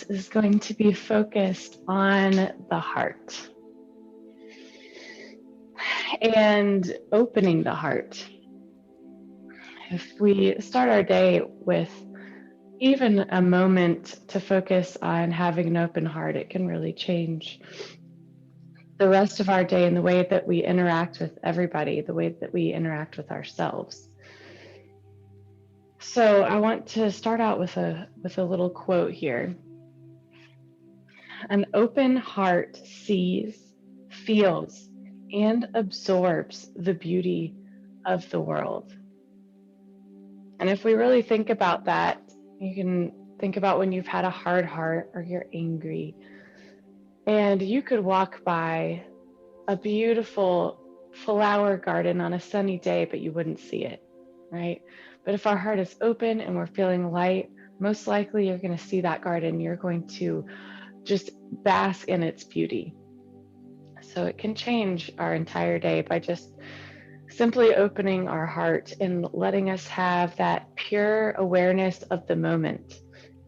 is going to be focused on the heart and opening the heart. If we start our day with even a moment to focus on having an open heart, it can really change the rest of our day and the way that we interact with everybody, the way that we interact with ourselves. So I want to start out with a little quote here. An open heart sees, feels, and absorbs the beauty of the world. And if we really think about that, you can think about when you've had a hard heart or you're angry, and you could walk by a beautiful flower garden on a sunny day, but you wouldn't see it, right? But if our heart is open and we're feeling light, most likely you're going to see that garden. You're going to just bask in its beauty. So it can change our entire day by just simply opening our heart and letting us have that pure awareness of the moment,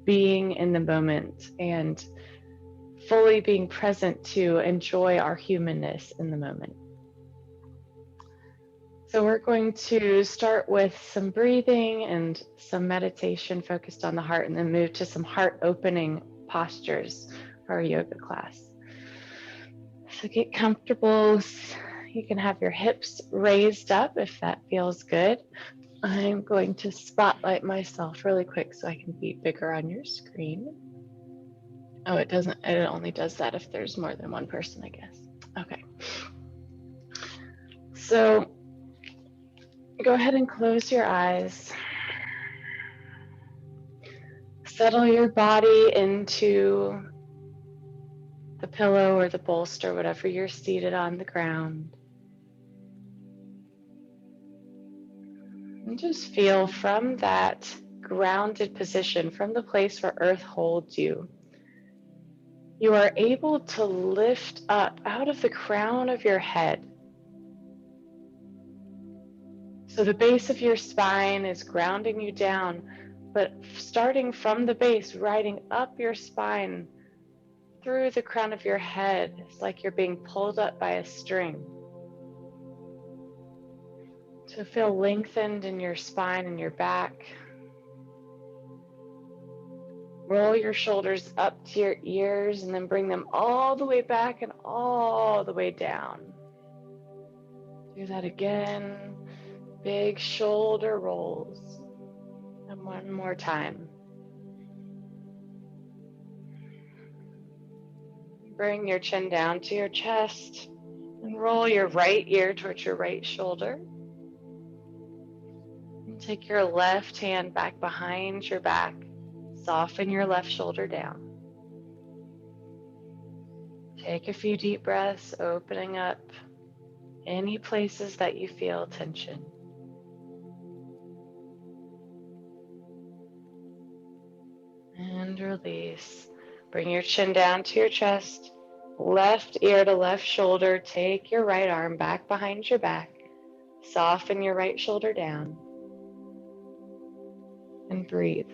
being in the moment and fully being present to enjoy our humanness in the moment. So we're going to start with some breathing and some meditation focused on the heart, and then move to some heart opening postures for our yoga class. So get comfortable. You can have your hips raised up if that feels good. I'm going to spotlight myself really quick so I can be bigger on your screen. Oh, it doesn't, it only does that if there's more than one person, I guess. Okay. So go ahead and close your eyes. Settle your body into the pillow or the bolster, whatever you're seated on the ground. And just feel from that grounded position, from the place where earth holds you, you are able to lift up out of the crown of your head. So the base of your spine is grounding you down, but starting from the base, riding up your spine through the crown of your head, it's like you're being pulled up by a string. So feel lengthened in your spine and your back. Roll your shoulders up to your ears and then bring them all the way back and all the way down. Do that again. Big shoulder rolls. And one more time. Bring your chin down to your chest and roll your right ear towards your right shoulder. And take your left hand back behind your back. Soften your left shoulder down. Take a few deep breaths, opening up any places that you feel tension. And release. Bring your chin down to your chest, left ear to left shoulder. Take your right arm back behind your back. Soften your right shoulder down. And breathe.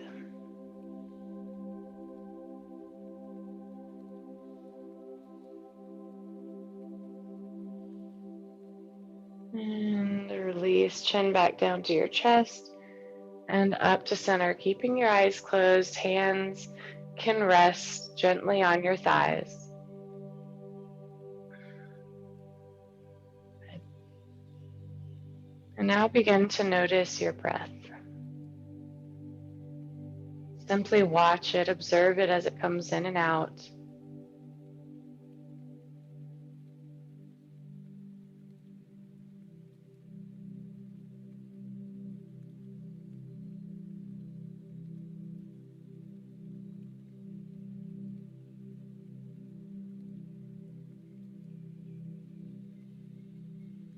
And release, chin back down to your chest and up to center. Keeping your eyes closed, hands can rest gently on your thighs. And now begin to notice your breath. Simply watch it, observe it as it comes in and out.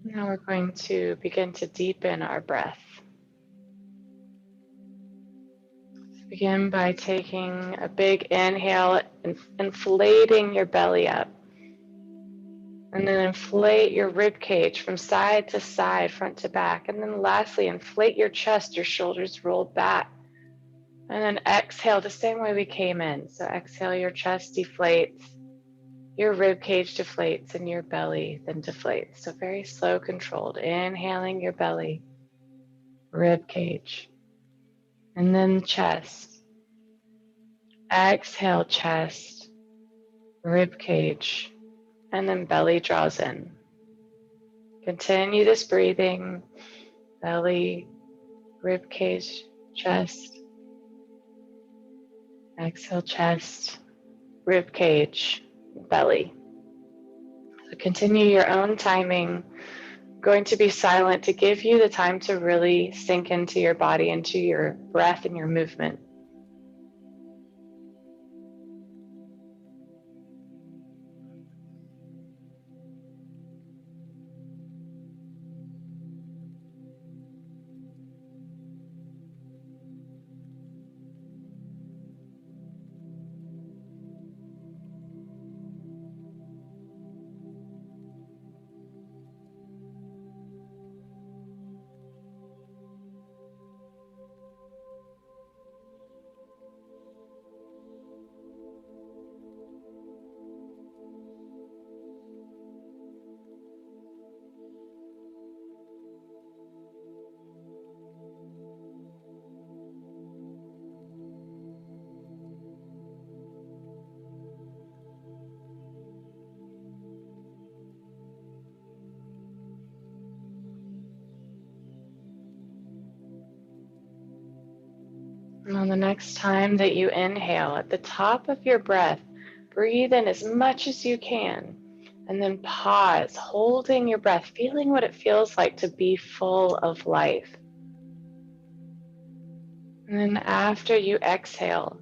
Now we're going to begin to deepen our breath. Begin by taking a big inhale and inflating your belly up. And then inflate your rib cage from side to side, front to back. And then lastly, inflate your chest, your shoulders roll back. And then exhale the same way we came in. So exhale, your chest deflates, your rib cage deflates, and your belly then deflates. So very slow, controlled. Inhaling your belly, rib cage, and then chest. Exhale, chest, rib cage, and then belly draws in. Continue this breathing, belly, rib cage, chest. Exhale, chest, rib cage, belly. So continue your own timing. I'm going to be silent to give you the time to really sink into your body, into your breath and your movement. And on the next time that you inhale, at the top of your breath, breathe in as much as you can, and then pause, holding your breath, feeling what it feels like to be full of life. And then after you exhale,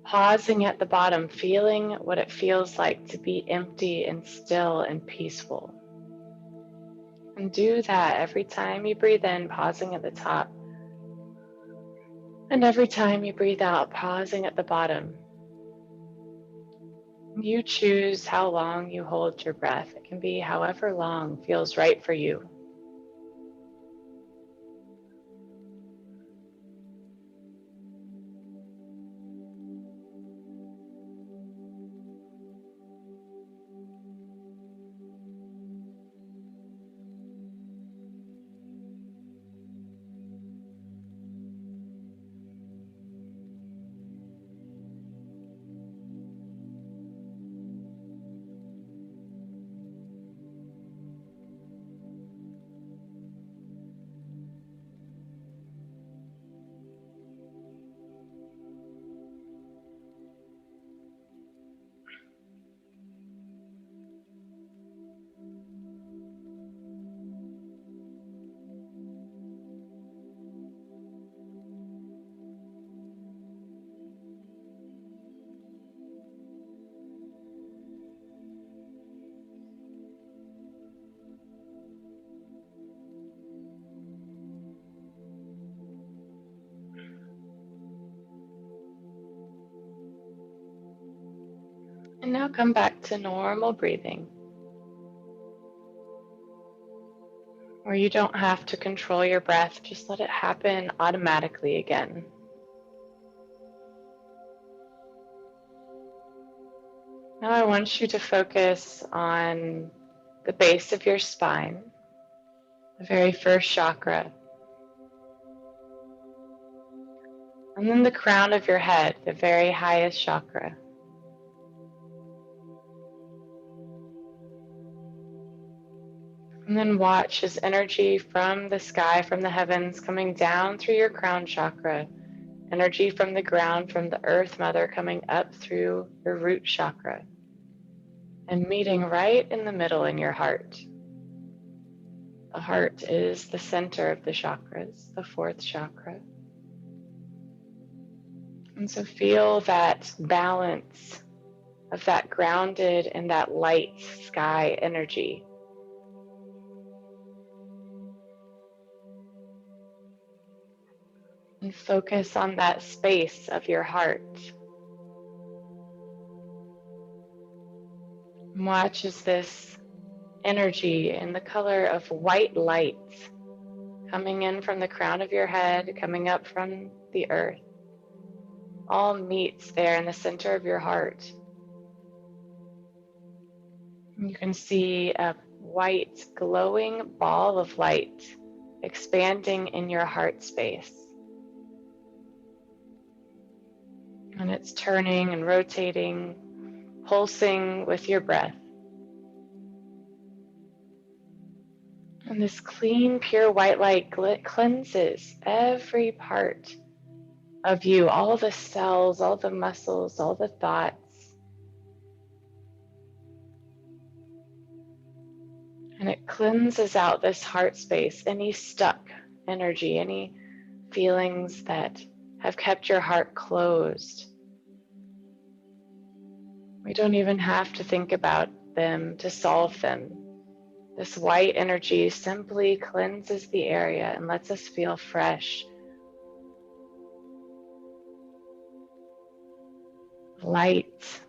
pausing at the bottom, feeling what it feels like to be empty and still and peaceful. And do that every time you breathe in, pausing at the top. And every time you breathe out, pausing at the bottom. You choose how long you hold your breath. It can be however long feels right for you. And now come back to normal breathing, where you don't have to control your breath, just let it happen automatically again. Now I want you to focus on the base of your spine, the very first chakra, and then the crown of your head, the very highest chakra. And then watch as energy from the sky, from the heavens, coming down through your crown chakra, energy from the ground, from the earth mother, coming up through your root chakra, and meeting right in the middle in your heart. The heart is the center of the chakras, the fourth chakra. And so feel that balance of that grounded and that light sky energy. And focus on that space of your heart. And watch as this energy in the color of white light coming in from the crown of your head, coming up from the earth, all meets there in the center of your heart. You can see a white glowing ball of light expanding in your heart space. And it's turning and rotating, pulsing with your breath. And this clean, pure white light cleanses every part of you, all the cells, all the muscles, all the thoughts. And it cleanses out this heart space, any stuck energy, any feelings that have kept your heart closed. We don't even have to think about them to solve them. This white energy simply cleanses the area and lets us feel fresh, light.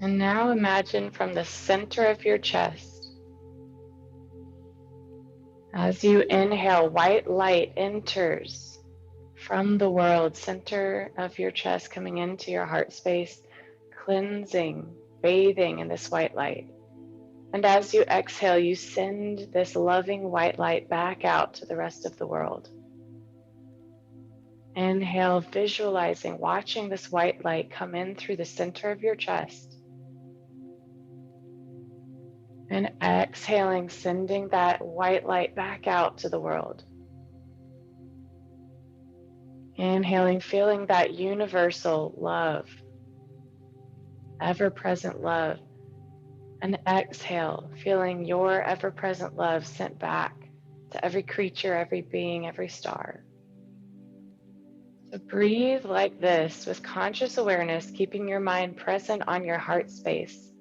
And now imagine from the center of your chest, as you inhale, white light enters from the world, center of your chest, coming into your heart space, cleansing, bathing in this white light. And as you exhale, you send this loving white light back out to the rest of the world. Inhale, visualizing, watching this white light come in through the center of your chest. And exhaling, sending that white light back out to the world. Inhaling, feeling that universal love, ever-present love. And exhale, feeling your ever-present love sent back to every creature, every being, every star. So breathe like this with conscious awareness, keeping your mind present on your heart space,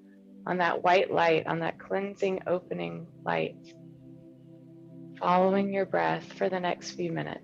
on that white light, on that cleansing, opening light. Following your breath for the next few minutes.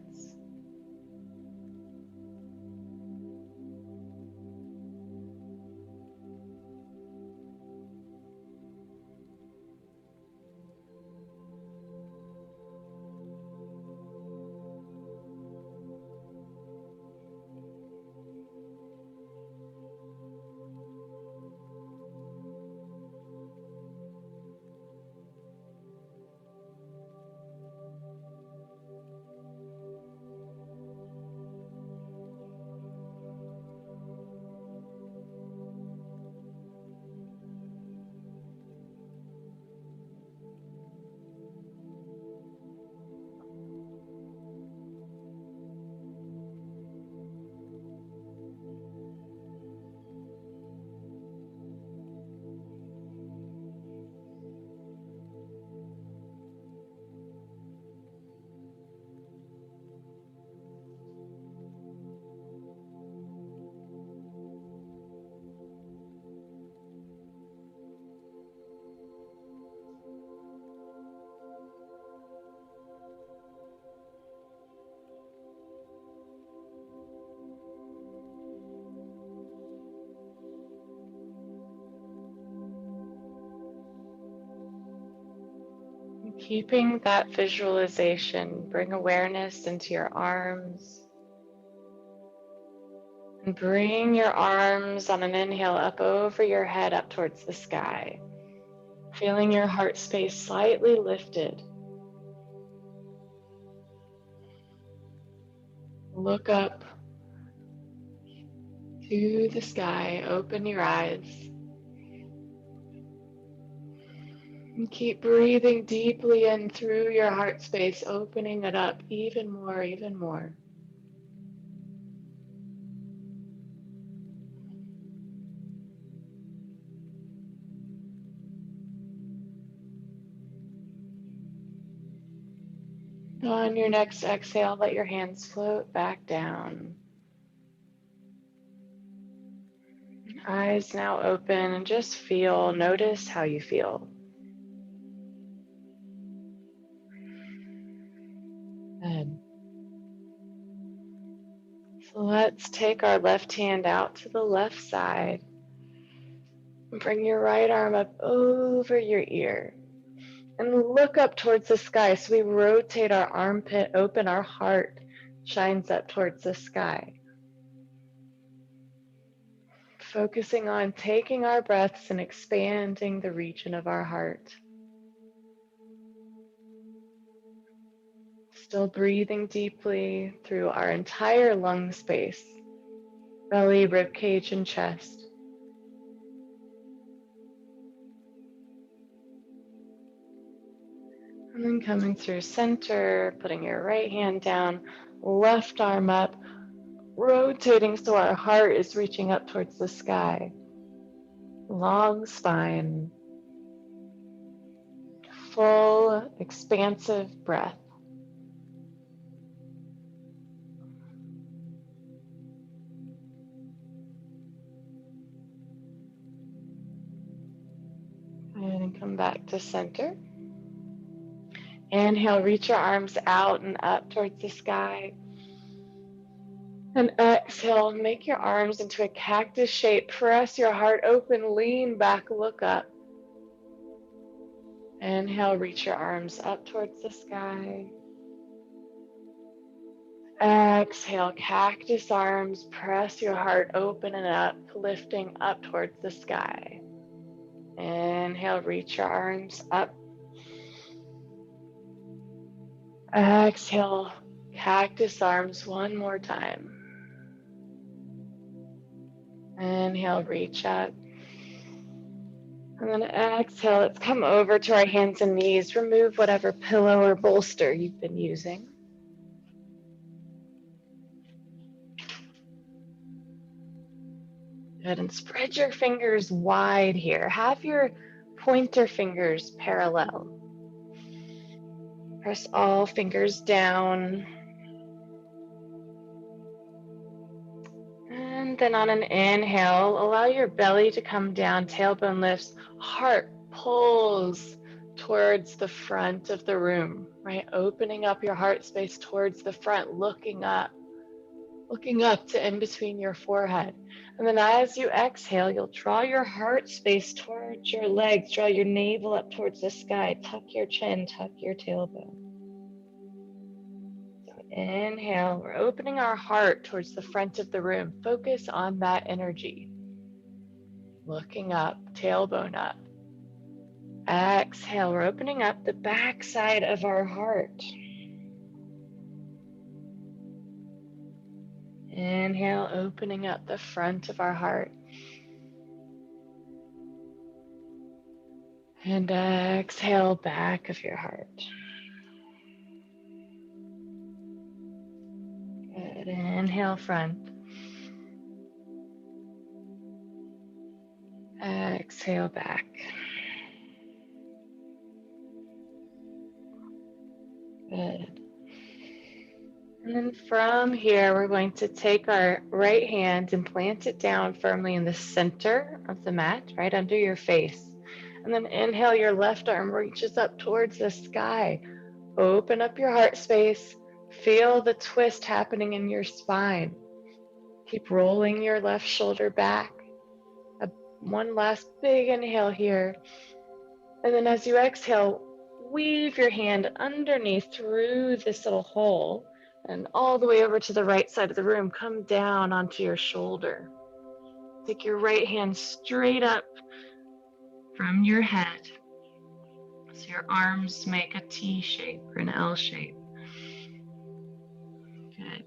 Keeping that visualization, bring awareness into your arms. And bring your arms on an inhale up over your head, up towards the sky. Feeling your heart space slightly lifted. Look up to the sky, open your eyes. And keep breathing deeply in through your heart space, opening it up even more, even more. On your next exhale, let your hands float back down. Eyes now open and just feel, notice how you feel. Good. let's take our left hand out to the left side. Bring your right arm up over your ear and look up towards the sky. So we rotate our armpit open, our heart shines up towards the sky. Focusing on taking our breaths and expanding the region of our heart. Still breathing deeply through our entire lung space, belly, rib cage, and chest. And then coming through center, putting your right hand down, left arm up, rotating so our heart is reaching up towards the sky. Long spine, full, expansive breath. And come back to center. Inhale, reach your arms out and up towards the sky. And exhale, make your arms into a cactus shape. Press your heart open, lean back, look up. Inhale, reach your arms up towards the sky. Exhale, cactus arms, press your heart open and up, lifting up towards the sky. Inhale, reach your arms up. Exhale, cactus arms one more time. Inhale, reach up. And then exhale, let's come over to our hands and knees. Remove whatever pillow or bolster you've been using. Good, and spread your fingers wide here. Have your pointer fingers parallel. Press all fingers down. And then on an inhale, allow your belly to come down, tailbone lifts, heart pulls towards the front of the room, right? Opening up your heart space towards the front, looking up to in between your forehead. And then as you exhale, you'll draw your heart space towards your legs, draw your navel up towards the sky, tuck your chin, tuck your tailbone. Inhale, we're opening our heart towards the front of the room. Focus on that energy. Looking up, tailbone up. Exhale, we're opening up the back side of our heart. Inhale, opening up the front of our heart. And exhale, back of your heart. Good. Inhale, front. Exhale, back. Good. And then from here, we're going to take our right hand and plant it down firmly in the center of the mat, right under your face. And then inhale, your left arm reaches up towards the sky. Open up your heart space. Feel the twist happening in your spine. Keep rolling your left shoulder back. One last big inhale here. And then as you exhale, weave your hand underneath through this little hole and all the way over to the right side of the room. Come down onto your shoulder. Take your right hand straight up from your head. So your arms make a T shape or an L shape. Good.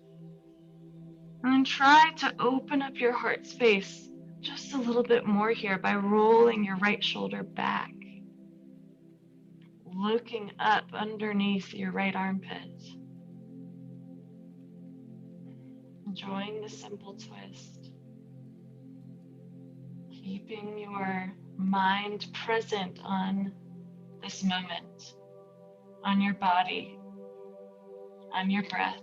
And then try to open up your heart space just a little bit more here by rolling your right shoulder back. Looking up underneath your right armpit. Enjoying the simple twist. Keeping your mind present on this moment, on your body, on your breath.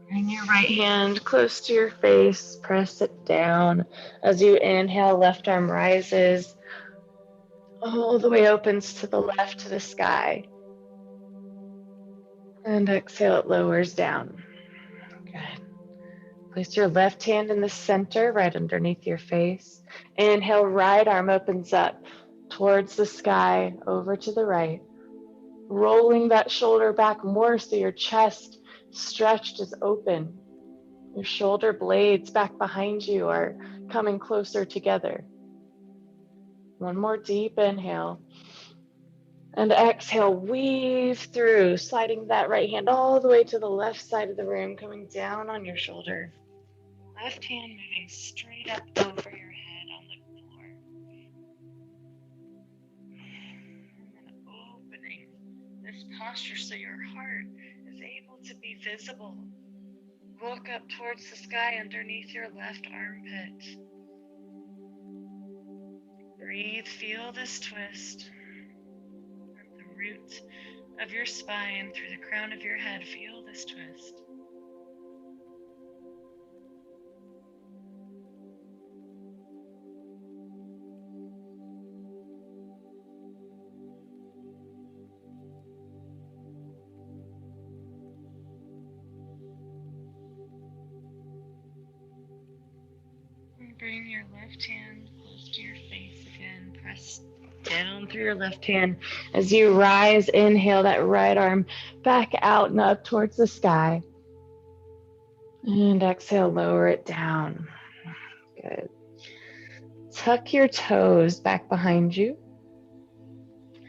Bring your right hand close to your face, press it down. As you inhale, left arm rises. all the way opens to the left to the sky. And exhale, it lowers down. Good. Place your left hand in the center, right underneath your face. Inhale, right arm opens up towards the sky, over to the right. Rolling that shoulder back more so your chest stretched is open. Your shoulder blades back behind you are coming closer together. One more deep inhale. And exhale, weave through, sliding that right hand all the way to the left side of the room, coming down on your shoulder. Left hand moving straight up over your head on the floor. And then opening this posture so your heart is able to be visible. Look up towards the sky underneath your left armpit. Breathe, feel this twist. From the root of your spine through the crown of your head, feel this twist. Bring your left hand close to your face again. Press down through your left hand as you rise. Inhale that right arm back out and up towards the sky. And exhale, lower it down. Good. Tuck your toes back behind you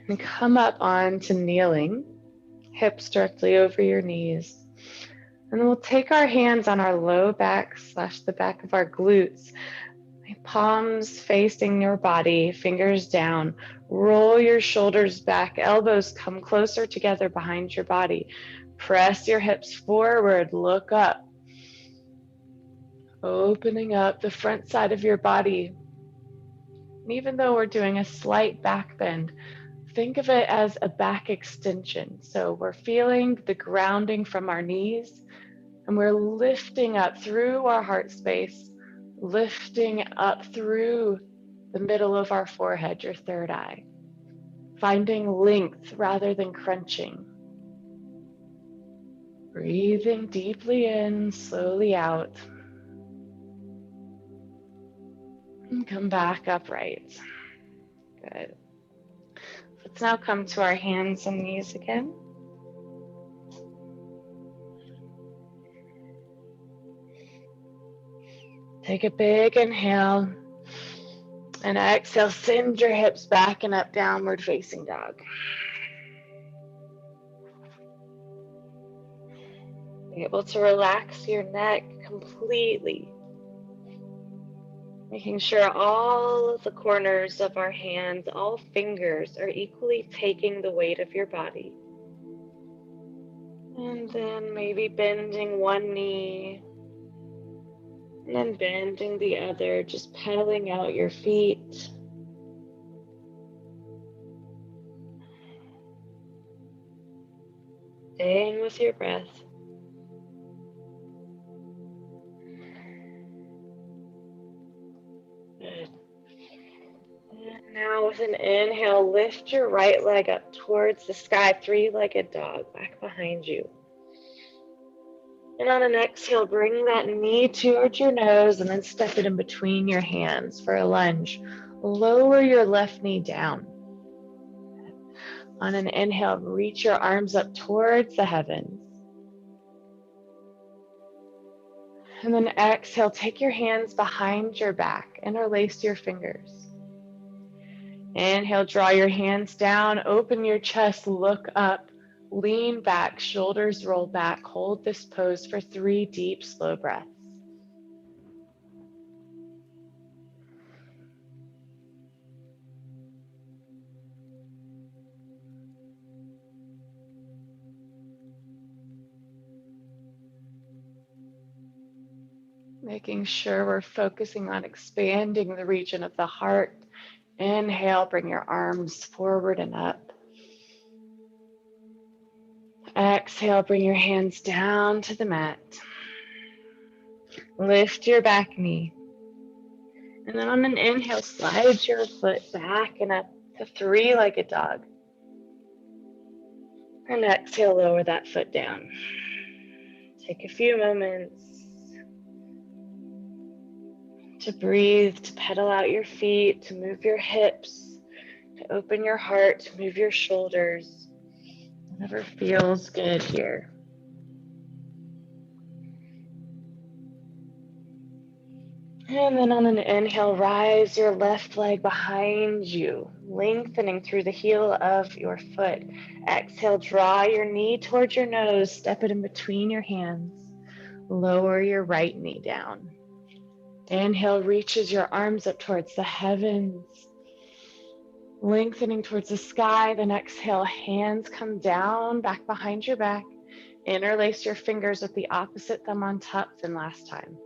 and come up onto kneeling, hips directly over your knees. And we'll take our hands on our low back / the back of our glutes. Palms facing your body, fingers down. Roll your shoulders back, elbows come closer together behind your body. Press your hips forward, look up. Opening up the front side of your body. And even though we're doing a slight back bend, think of it as a back extension. So we're feeling the grounding from our knees, and we're lifting up through our heart space, lifting up through the middle of our forehead, your third eye, finding length rather than crunching. Breathing deeply in, slowly out. And come back upright. Good. Let's now come to our hands and knees again. Take a big inhale and exhale, send your hips back and up, downward facing dog. Be able to relax your neck completely, making sure all of the corners of our hands, all fingers are equally taking the weight of your body. And then maybe bending one knee and then bending the other, just pedaling out your feet. Staying with your breath. Good. And now with an inhale, lift your right leg up towards the sky, three-legged dog, back behind you. And on an exhale, bring that knee towards your nose and then step it in between your hands for a lunge. Lower your left knee down. On an inhale, reach your arms up towards the heavens. And then exhale, take your hands behind your back, interlace your fingers. Inhale, draw your hands down, open your chest, look up. Lean back, shoulders roll back. Hold this pose for 3 deep, slow breaths. Making sure we're focusing on expanding the region of the heart. Inhale, bring your arms forward and up. Exhale, bring your hands down to the mat. Lift your back knee. And then on an inhale, slide your foot back and up to three-legged dog. And exhale, lower that foot down. Take a few moments to breathe, to pedal out your feet, to move your hips, to open your heart, to move your shoulders. Whatever feels good here. And then on an inhale, rise your left leg behind you, lengthening through the heel of your foot. Exhale, draw your knee towards your nose, step it in between your hands. Lower your right knee down. Inhale, reaches your arms up towards the heavens, lengthening towards the sky. Then exhale, hands come down, back behind your back. Interlace your fingers with the opposite thumb on top than last time.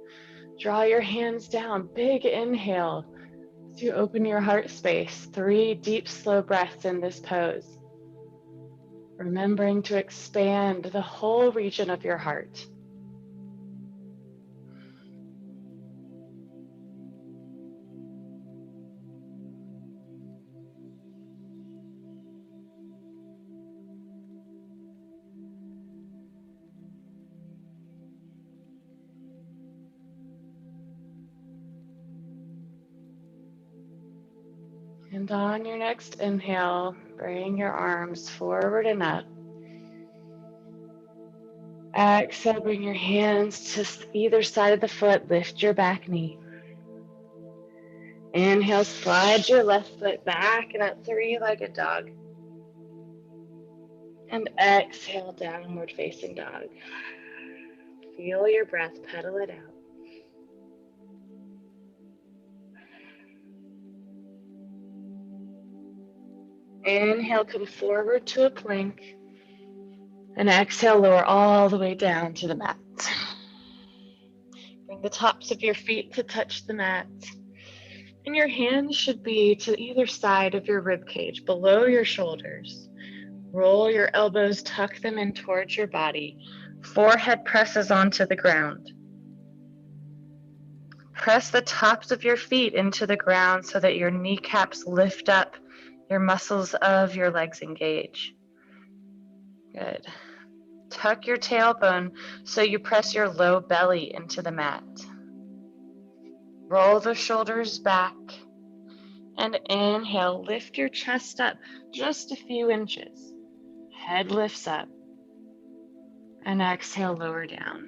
Draw your hands down. Big inhale as you open your heart space. 3 deep, slow breaths in this pose. Remembering to expand the whole region of your heart. And on your next inhale, bring your arms forward and up. Exhale, bring your hands to either side of the foot. Lift your back knee. Inhale, slide your left foot back in that three-legged dog. And exhale, downward facing dog. Feel your breath, pedal it out. Inhale, come forward to a plank. And exhale, lower all the way down to the mat. Bring the tops of your feet to touch the mat. And your hands should be to either side of your rib cage, below your shoulders. Roll your elbows, tuck them in towards your body. Forehead presses onto the ground. Press the tops of your feet into the ground so that your kneecaps lift up, your muscles of your legs engage. Good. Tuck your tailbone so you press your low belly into the mat. Roll the shoulders back. And inhale, lift your chest up just a few inches. Head lifts up. And exhale, lower down.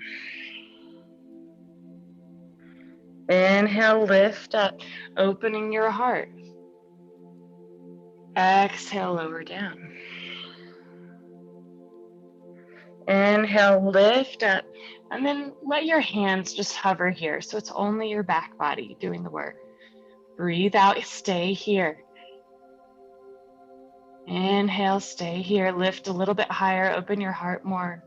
Inhale, lift up, opening your heart. Exhale, lower down. Inhale, lift up, and then let your hands just hover here. So it's only your back body doing the work. Breathe out, stay here. Inhale, stay here. Lift a little bit higher, open your heart more.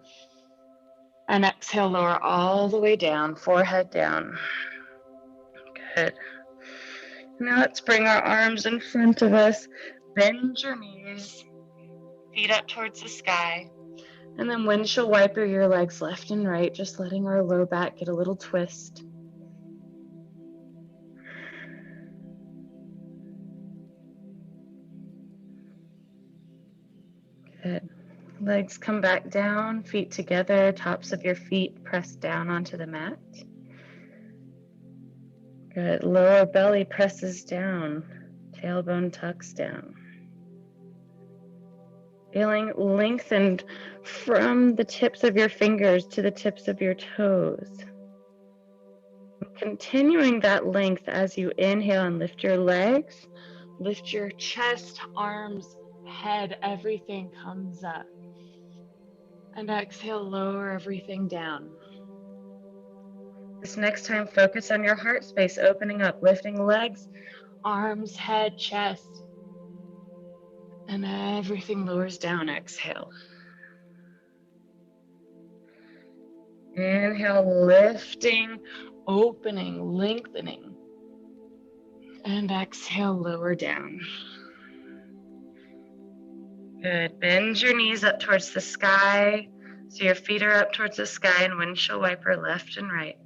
And exhale, lower all the way down, forehead down. Good. Now let's bring our arms in front of us. Bend your knees, feet up towards the sky. And then windshield wiper your legs left and right, just letting our low back get a little twist. Good. Legs come back down, feet together, tops of your feet press down onto the mat. Good. Lower belly presses down, tailbone tucks down. Feeling lengthened from the tips of your fingers to the tips of your toes. Continuing that length as you inhale and lift your legs, lift your chest, arms, head, everything comes up. And exhale, lower everything down. This next time, focus on your heart space, opening up, lifting legs, arms, head, chest. And everything lowers down, exhale. Inhale, lifting, opening, lengthening. And exhale, lower down. Good. Bend your knees up towards the sky. So your feet are up towards the sky and windshield wiper left and right.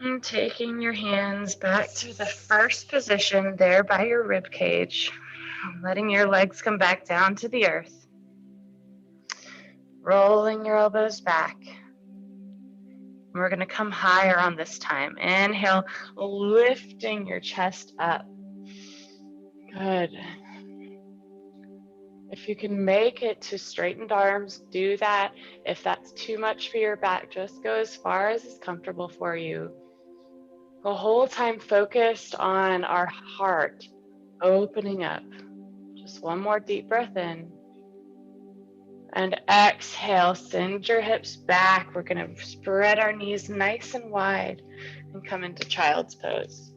And taking your hands back to the first position there by your rib cage, letting your legs come back down to the earth. Rolling your elbows back. We're going to come higher on this time. Inhale, lifting your chest up. Good. If you can make it to straightened arms, do that. If that's too much for your back, just go as far as is comfortable for you. The whole time focused on our heart opening up. Just one more deep breath in. And exhale, send your hips back. We're going to spread our knees nice and wide and come into child's pose.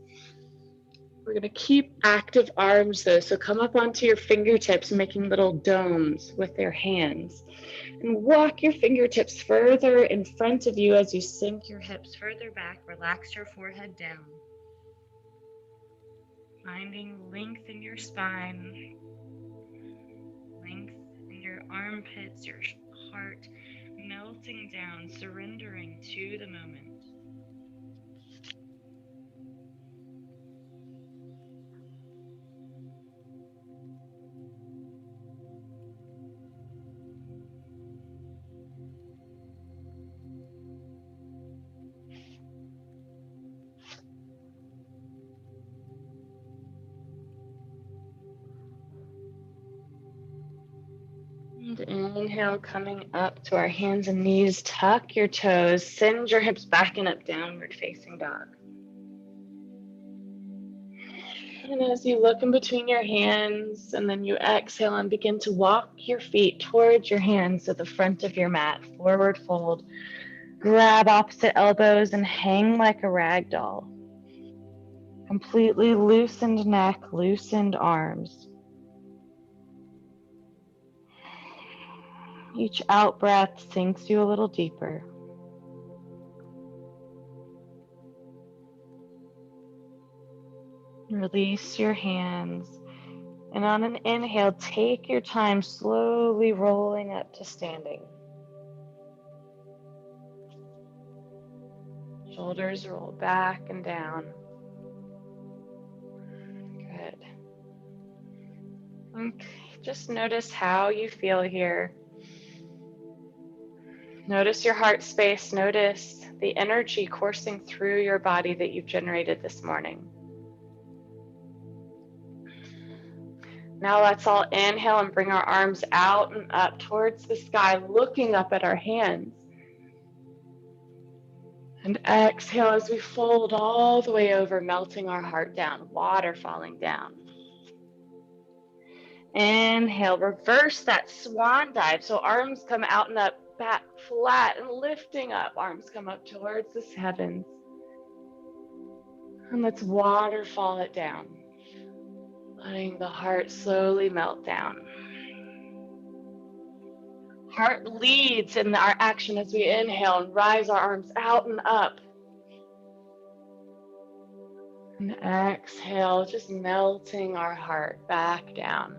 We're going to keep active arms though, so come up onto your fingertips, making little domes with your hands. And walk your fingertips further in front of you as you sink your hips further back. Relax your forehead down. Finding length in your spine, length in your armpits, your heart melting down, surrendering to the moment. And inhale, coming up to our hands and knees, tuck your toes, send your hips back and up, downward facing dog. And as you look in between your hands, and then you exhale and begin to walk your feet towards your hands to the front of your mat, forward fold. Grab opposite elbows and hang like a rag doll. Completely loosened neck, loosened arms. Each out breath sinks you a little deeper. Release your hands. And on an inhale, take your time slowly rolling up to standing. Shoulders roll back and down. Good. Okay. Just notice how you feel here. Notice your heart space. Notice the energy coursing through your body that you've generated this morning. Now let's all inhale and bring our arms out and up towards the sky, looking up at our hands. And exhale as we fold all the way over, melting our heart down, water falling down. Inhale, reverse that swan dive. So arms come out and up, back flat and lifting up. Arms come up towards the heavens. And let's waterfall it down, letting the heart slowly melt down. Heart leads in our action as we inhale and rise our arms out and up. And exhale, just melting our heart back down.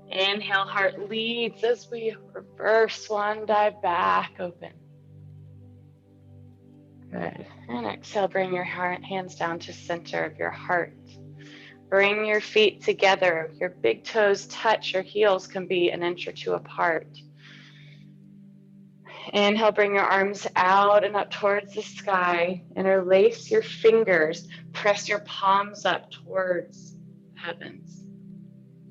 Inhale, heart leads as we reverse swan dive back open. Good. And exhale, bring your hands down to center of your heart. Bring your feet together. Your big toes touch. Your heels can be an inch or two apart. Inhale, bring your arms out and up towards the sky. Interlace your fingers. Press your palms up towards heavens.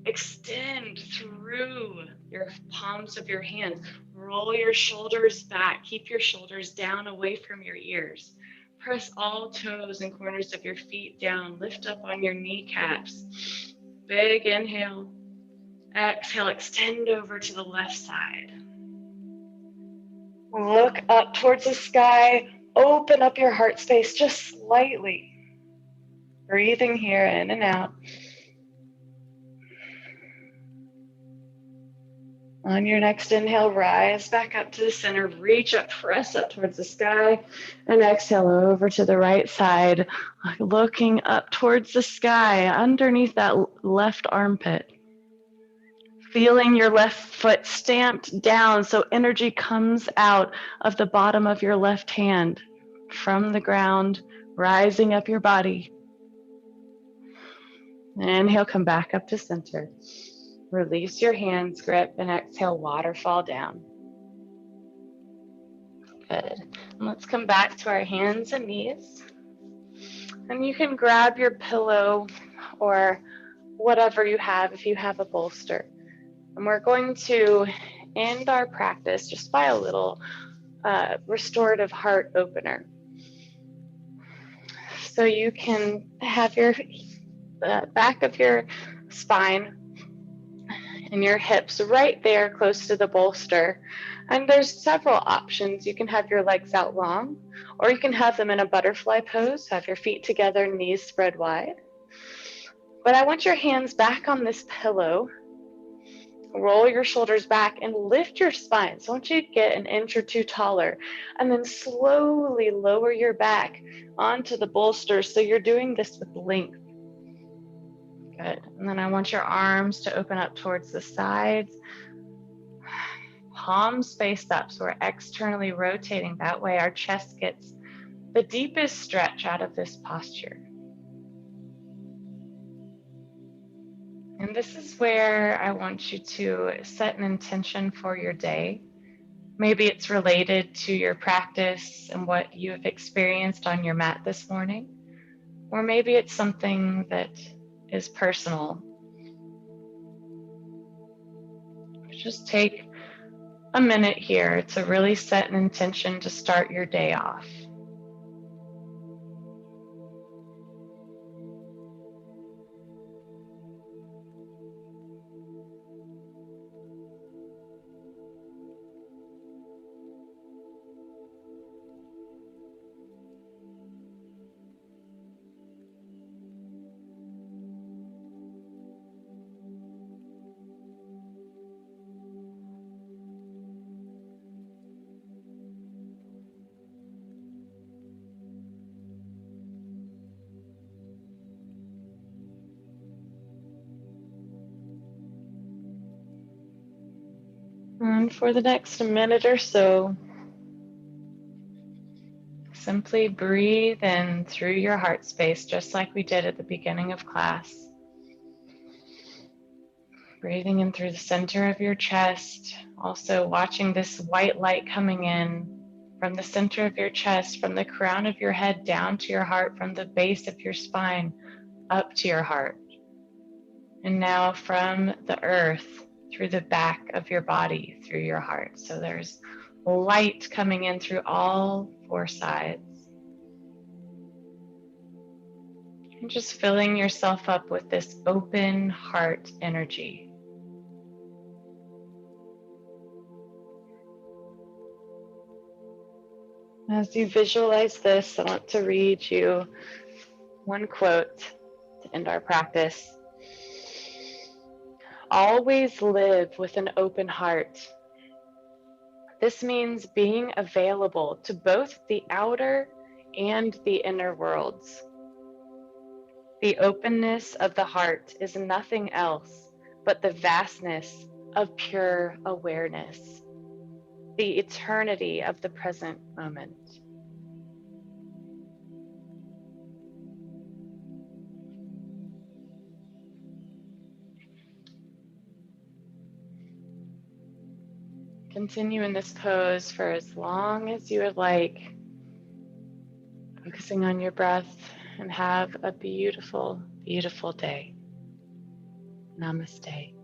Extend through your palms of your hands. Roll your shoulders back. Keep your shoulders down away from your ears. Press all toes and corners of your feet down. Lift up on your kneecaps. Big inhale. Exhale, extend over to the left side. Look up towards the sky. Open up your heart space just slightly. Breathing here in and out. On your next inhale, rise back up to the center, reach up, press up towards the sky, and exhale over to the right side, looking up towards the sky, underneath that left armpit. feeling your left foot stamped down so energy comes out of the bottom of your left hand from the ground, rising up your body. Inhale, come back up to center. Release your hands, grip, and exhale, waterfall down. Good. And let's come back to our hands and knees. And you can grab your pillow or whatever you have if you have a bolster. And we're going to end our practice just by a little restorative heart opener. So you can have your back of your spine and your hips right there close to the bolster. And there's several options. You can have your legs out long, or you can have them in a butterfly pose, have your feet together, knees spread wide. But I want your hands back on this pillow. Roll your shoulders back and lift your spine. So I want you to get an inch or two taller, and then slowly lower your back onto the bolster. So you're doing this with length. Good. And then I want your arms to open up towards the sides. Palms face up, so we're externally rotating. That way our chest gets the deepest stretch out of this posture. And this is where I want you to set an intention for your day. Maybe it's related to your practice and what you have experienced on your mat this morning, or maybe it's something that is personal. Just take a minute here to really set an intention to start your day off. And for the next minute or so, simply breathe in through your heart space, just like we did at the beginning of class. Breathing in through the center of your chest, also watching this white light coming in from the center of your chest, from the crown of your head down to your heart, from the base of your spine up to your heart. And now from the earth through the back of your body, through your heart. So there's light coming in through all four sides. And just filling yourself up with this open heart energy. As you visualize this, I want to read you one quote to end our practice. Always live with an open heart. This means being available to both the outer and the inner worlds. The openness of the heart is nothing else but the vastness of pure awareness, the eternity of the present moment. Continue in this pose for as long as you would like, focusing on your breath, and have a beautiful, beautiful day. Namaste.